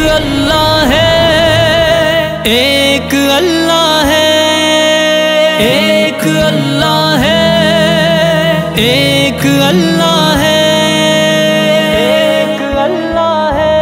اللہ ہے، ایک اللہ ہے، ایک اللہ ہے، ایک اللہ ہے، ایک اللہ ہے۔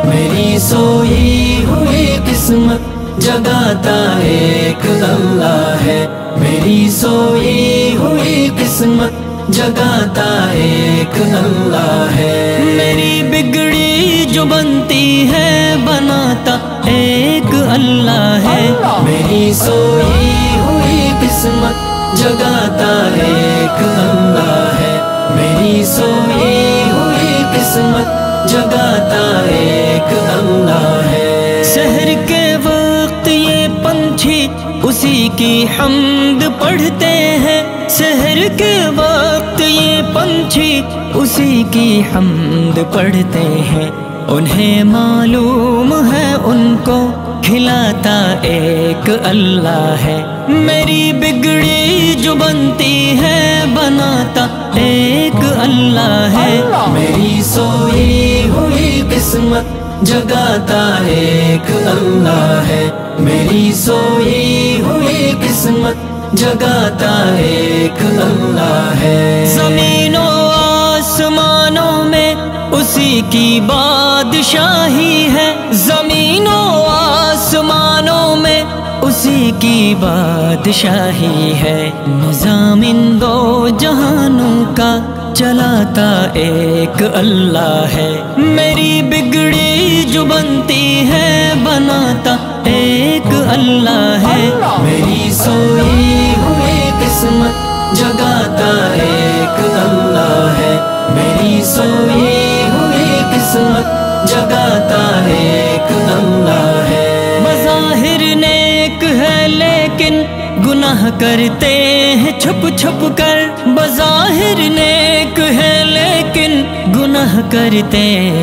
میری سوئی ہوئی قسمت جگاتا ایک اللہ ہے، میری سوئی ہوئی قسمت جگاتا ایک اللہ ہے۔ میری بگڑی جو بنتی ہے بناتا ایک اللہ ہے، میری سوئی ہوئی قسمت جگاتا ایک اللہ ہے، میری سوئی ہوئی قسمت جگاتا ایک اللہ ہے۔ سحر کے وقت یہ پنچھی اسی کی حمد پڑھتے ہیں، سحر کے وقت یہ پنچھی اسی کی حمد پڑھتے ہیں، انہیں معلوم ہے ان کو کھلاتا ایک اللہ ہے۔ میری بگڑی جو بنتی ہے بناتا ایک اللہ ہے، میری سوئی ہوئی قسمت جگاتا ایک اللہ ہے، میری سوئی ہوئی قسمت جگاتا ایک اللہ ہے۔ زمین و آسمانوں میں اسی کی بادشاہی ہے، زمین و آسمانوں میں اسی کی بادشاہی ہے، نظام ان دو جہانوں کا چلاتا ایک اللہ ہے۔ میری بگڑی جو بنتی ہے بناتا ایک اللہ ہے، میری سوئی ہوئی قسمت جگاتا ایک اللہ ہے، میری سوئی ہوئی قسمت جگاتا ایک اللہ ہے۔ بظاہر نیک ہے لیکن گناہ کرتے ہیں چھپ چھپ کر، بظاہر نیک ہے لیکن گناہ کرتے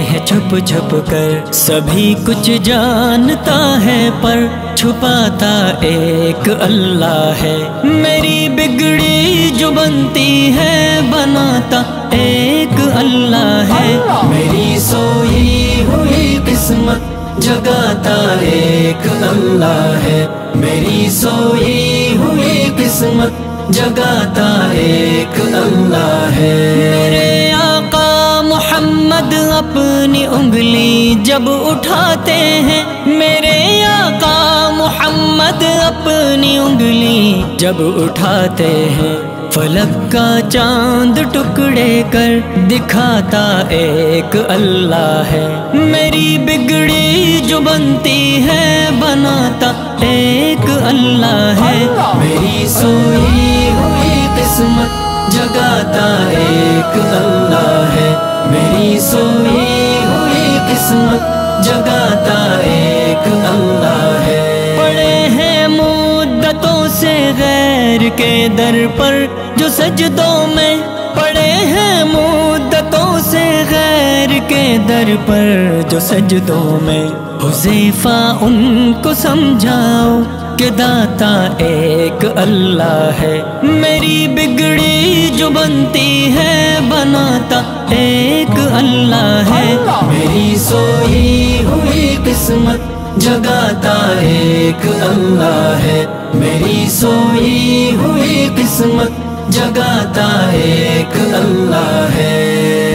ہیں چھپ چھپ کر، سبھی کچھ جانتا ہے پر چھپاتا ایک اللہ ہے۔ میری بگڑی جو بنتی ہے بناتا ایک اللہ ہے، میری سوئی ہوئی قسمت جگاتا ایک اللہ ہے، میری سوئی ہوئی قسمت جگاتا ایک اللہ ہے۔ میرے آقا محمد اپنی انگلی جب اٹھاتے ہیں، میرے آقا محمد اپنی انگلی جب اٹھاتے ہیں، فلک کا چاند ٹکڑے کر دکھاتا ایک اللہ ہے۔ میری بگڑی جو بنتی ہے بناتا ایک اللہ ہے، میری سوئی ہوئی قسمت جگاتا ایک اللہ ہے، میری سوئی ہوئی قسمت جگاتا ایک اللہ ہے۔ پڑے ہیں مدتوں سے غیر کے در پر جو سجدوں میں، پڑے ہیں مدتوں سے غیر کے در پر جو سجدوں میں، حذیفہ ان کو سمجھاؤ کہ داتا ایک اللہ ہے۔ میری بگڑی جو بنتی ہے بناتا ایک اللہ ہے، میری سوئی ہوئی قسمت جگاتا ایک اللہ ہے، میری سوئی ہوئی قسمت جگاتا ایک اللہ ہے۔